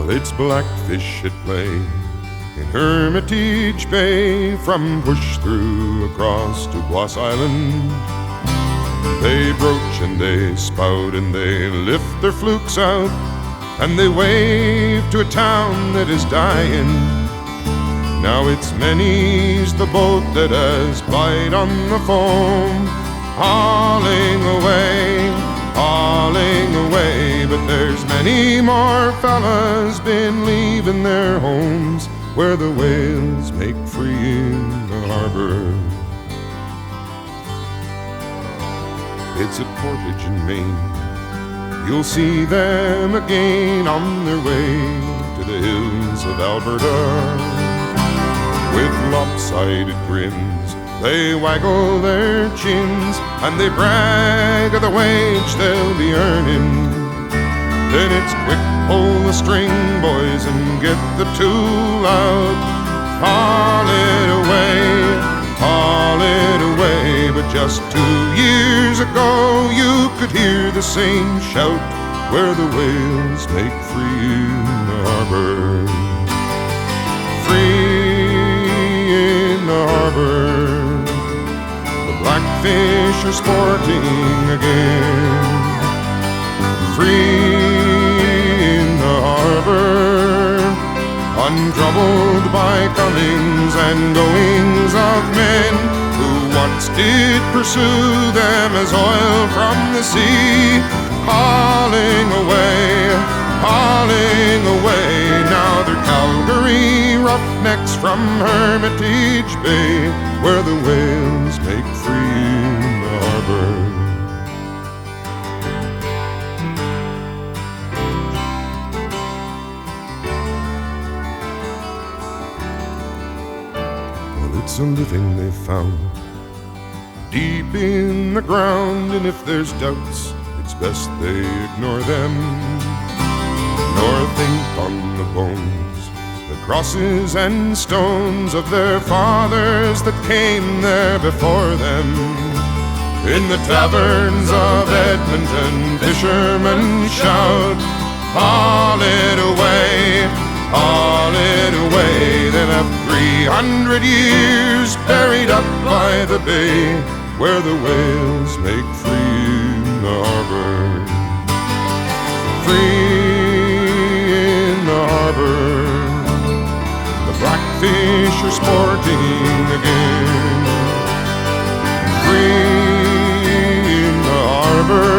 Well, it's blackfish at play in Hermitage Bay, from Push Through across to Bois Island. They broach and they spout and they lift their flukes out, and they wave to a town that is dying. Now it's many's the boat that has plied on the foam, hauling away, but there's many more fellas been leaving their homes where the whales make free in the harbor. It's at Portage in Maine. You'll see them again on their way to the hills of Alberta. With lopsided grins, they waggle their chins, and they brag of the wage they'll be earning. Then it's quick, pull the string, boys, and get the tool out. Haul it away. But just 2 years ago you could hear the same shout where the whales make free in the harbor. In the harbor, the blackfish are sporting again. Free in the harbor, untroubled by comings and goings of men who once did pursue them as oil from the sea. Hauling away, now they're Calgary roughnecks from Hermitage Bay, where the whales make free in the harbor. Well, it's a living they found deep in the ground, and if there's doubts, it's best they ignore them, nor think on the bones, the crosses and stones of their fathers that came there before them. In the taverns of Edmonton, fishermen shout, haul it away. They'll have 300 years buried up by the bay, where the whales make free in the harbor. Free in the harbor, the blackfish are sporting again. Free in the harbor,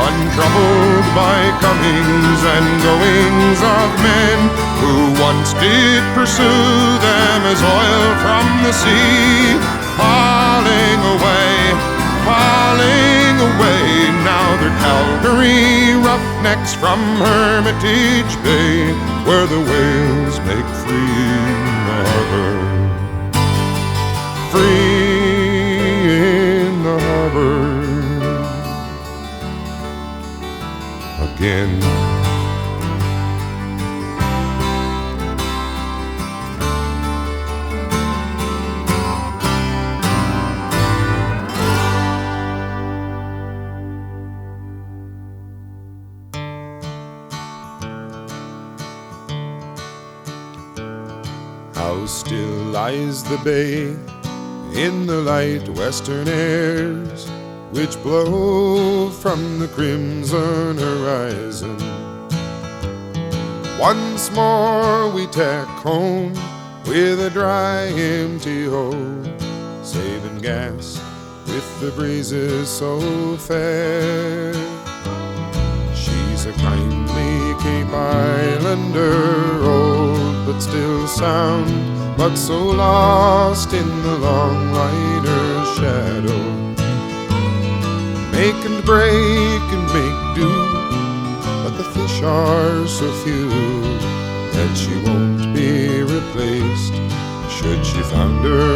untroubled by comings and goings of men who once did pursue them as oil from the sea. Hauling away, now they're Calgary roughnecks from Hermitage Bay, where the whales make free in the harbor. Free in the harbor again. How still lies the bay in the light western airs, which blow from the crimson horizon. Once more we tack home with a dry empty hold, saving gas with the breezes so fair. She's a kindly Cape Islander, old but still sound, but so lost in the long liner's shadow. Make and break and make do, but the fish are so few that she won't be replaced should she founder.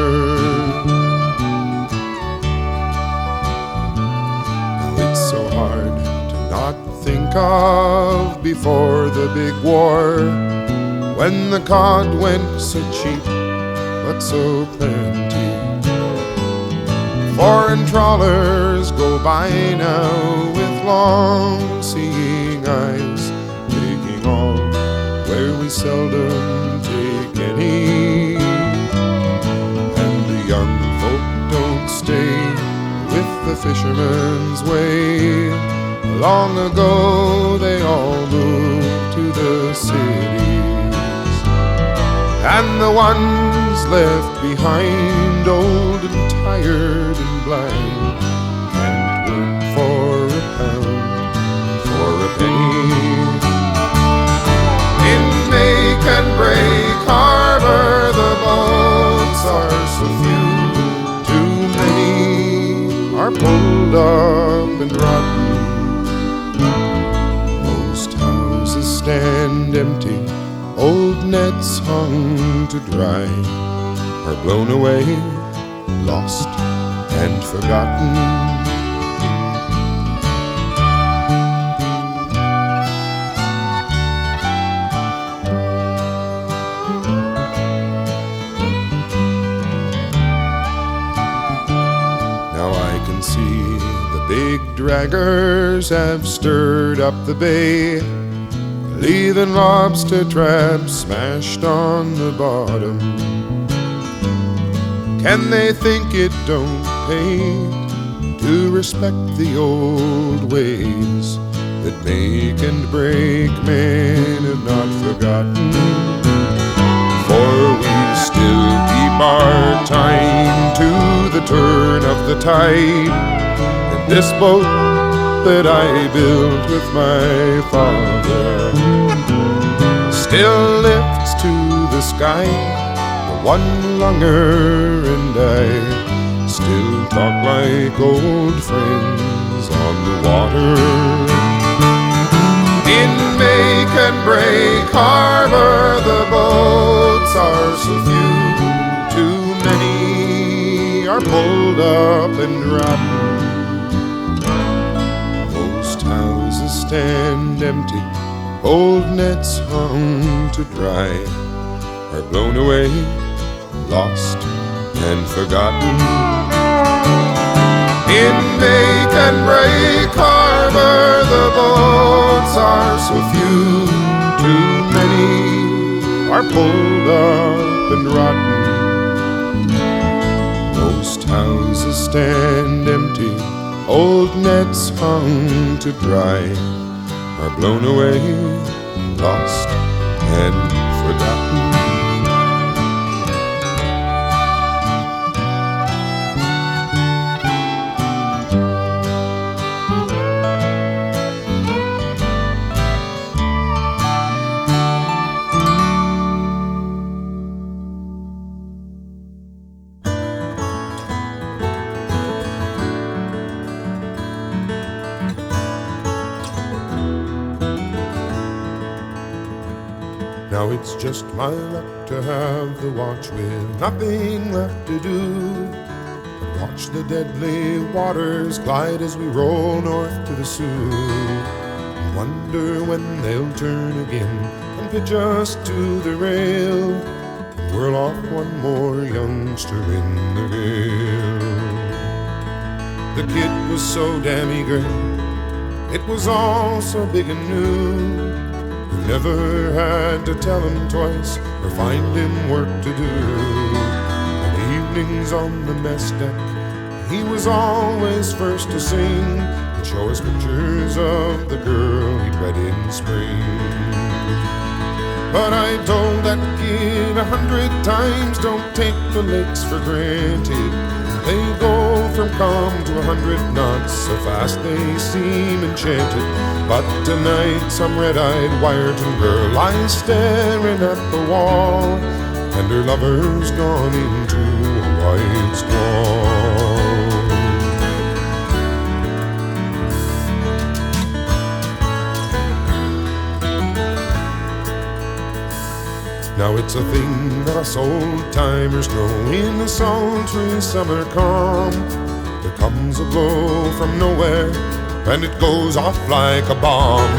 Now it's so hard to not think of before the big war, when the cod went so cheap but so plenty. Foreign trawlers go by now with long-seeing eyes, taking all seldom take any, and the young folk don't stay with the fisherman's way. Long ago they all moved to the cities, and the ones left behind, old and tired and blind, can't work for a pound, for a penny. In make and break harbor the boats are so few, too many are pulled up and rotten. Most houses stand empty, old nets hung to dry are blown away, lost and forgotten. Now I can see the big draggers have stirred up the bay, leaving lobster traps smashed on the bottom. Can they think it don't pay to respect the old ways that make and break men have not forgotten? For we still keep our time to the turn of the tide, and this boat that I built with my father still lifts to the sky. The one-lunger and I still talk like old friends on the water. In make and break harbor the boats are so few, too many are pulled up and rotten. Houses stand empty, old nets hung to dry are blown away, lost and forgotten. In make and break harbor the boats are so few, too many are pulled up and rotten. Most houses stand empty, old nets hung to dry are blown away, lost and forgotten. Now it's just my luck to have the watch with nothing left to do but watch the deadly waters glide as we roll north to the Sioux. I wonder when they'll turn again and pitch us to the rail and whirl off one more youngster in the gale. The kid was so damn eager, it was all so big and new. You never had to tell him twice or find him work to do. And evenings on the mess deck, he was always first to sing and show us pictures of the girl he'd wed in spring. But I told that kid 100 times, don't take the lakes for granted. They go from calm to 100 knots, so fast they seem enchanted. But tonight some red-eyed Wyerton girl lies staring at the wall, and her lover's gone into a white squall. Now it's a thing that us old-timers know. In the sultry summer calm, there comes a blow from nowhere, and it goes off like a bomb,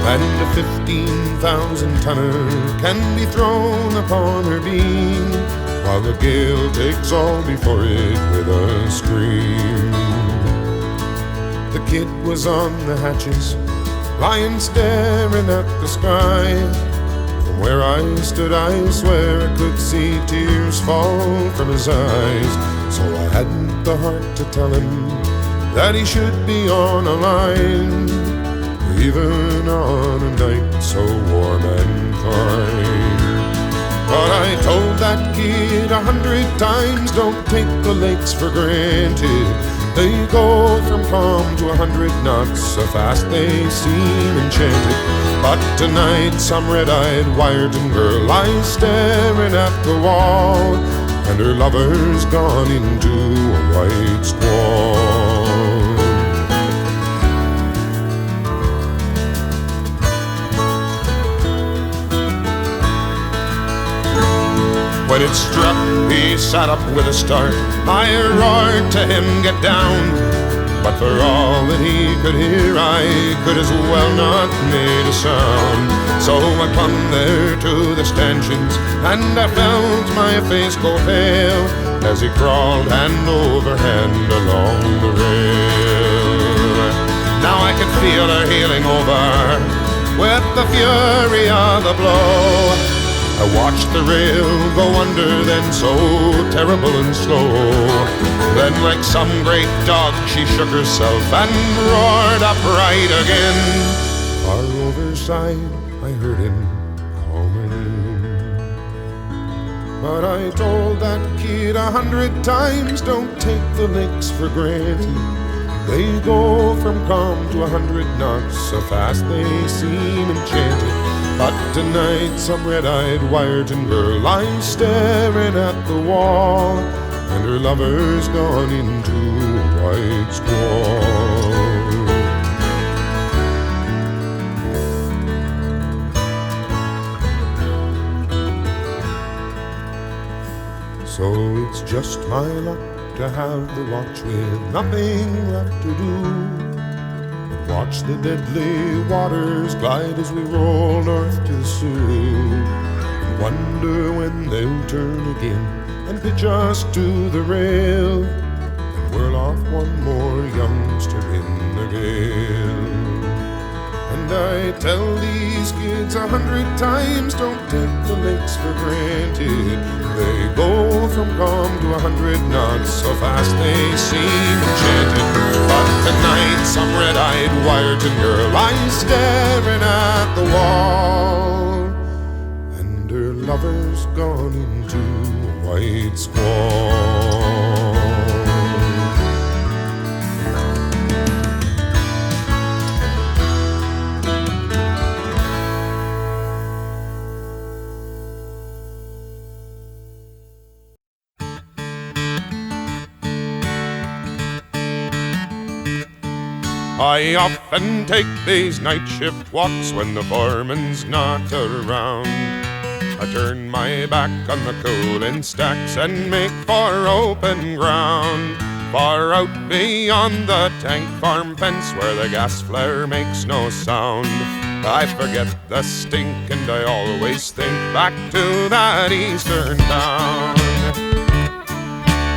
and a 15,000-tonner can be thrown upon her beam, while the gale takes all before it with a scream. The kid was on the hatches, lying staring at the sky, From where I stood, I swear I could see tears fall from his eyes. So I hadn't the heart to tell him that he should be on a line, even on a night so warm and fine. But I told that kid 100 times, don't take the lakes for granted. They go from calm to 100 knots, so fast they seem enchanted. But tonight some red-eyed Wyerton girl lies staring at the wall, and her lover's gone into a white squall. When it struck, he sat up with a start. I roared to him, get down. But for all that he could hear, I could as well not made a sound. So I clung there to the stanchions, and I felt my face go pale as he crawled hand over hand along the rail. Now I could feel her heeling over with the fury of the blow. I watched the rail go under, then so terrible and slow. Then like some great dog she shook herself and roared upright again. Far overside I heard him call my name. But I told that kid 100 times, don't take the lakes for granted. They go from calm to 100 knots, so fast they seem enchanted. But tonight some red-eyed Wyerton girl lies staring at the wall, and her lover's gone into a white squall. So it's just my luck to have the watch with nothing left to do. Watch the deadly waters glide as we roll north to the Sioux, and wonder when they'll turn again and pitch us to the rail, and whirl off one more youngster in the gale. And I tell these kids 100 times, don't take the lakes for granted. They go from calm to 100 knots, so fast they seem enchanted. But tonight some red-eyed Wyerton girl lies staring at the wall, and her lover's gone into a white squall. I often take these night shift walks when the foreman's not around. I turn my back on the cooling stacks and make for open ground, far out beyond the tank farm fence where the gas flare makes no sound. I forget the stink and I always think back to that eastern town.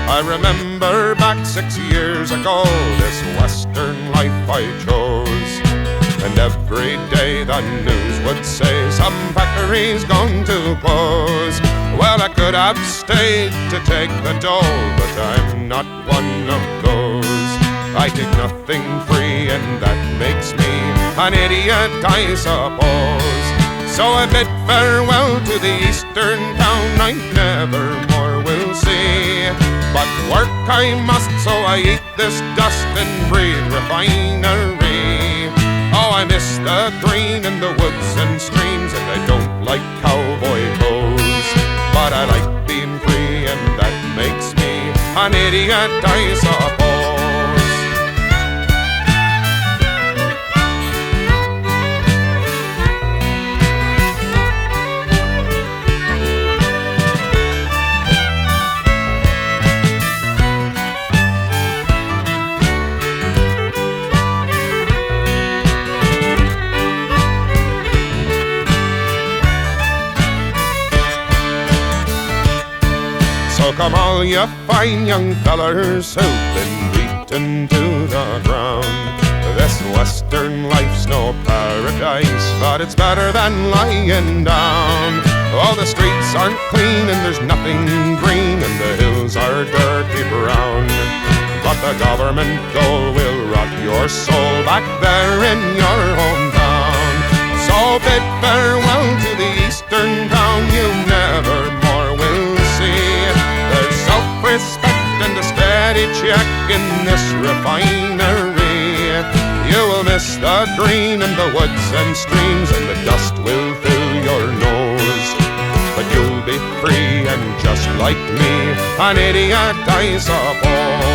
I remember back 6 years ago, this western life I chose, and every day the news would say some factory's going to close. Well, I could have stayed to take the dough, but I'm not one of those. I take nothing free, and that makes me an idiot, I suppose. So I bid farewell to the eastern town I never more will see. But work I must, so I eat this dust and breathe refinery. Oh, I miss the green in the woods and streams, and I don't like cowboy clothes. But I like being free, and that makes me an idiot, I suppose. So come all you fine young fellers who've been beaten to the ground. This western life's no paradise, but it's better than lying down. All the streets aren't clean and there's nothing green, and the hills are dirty brown. But the government dole will rot your soul back there in your hometown. So bid farewell to the eastern town you never more will see. There's self-respect and a steady check in this refinery. You will miss the green and the woods and streams, and the dust will fill your nose. But you'll be free and just like me, an idiot I suppose.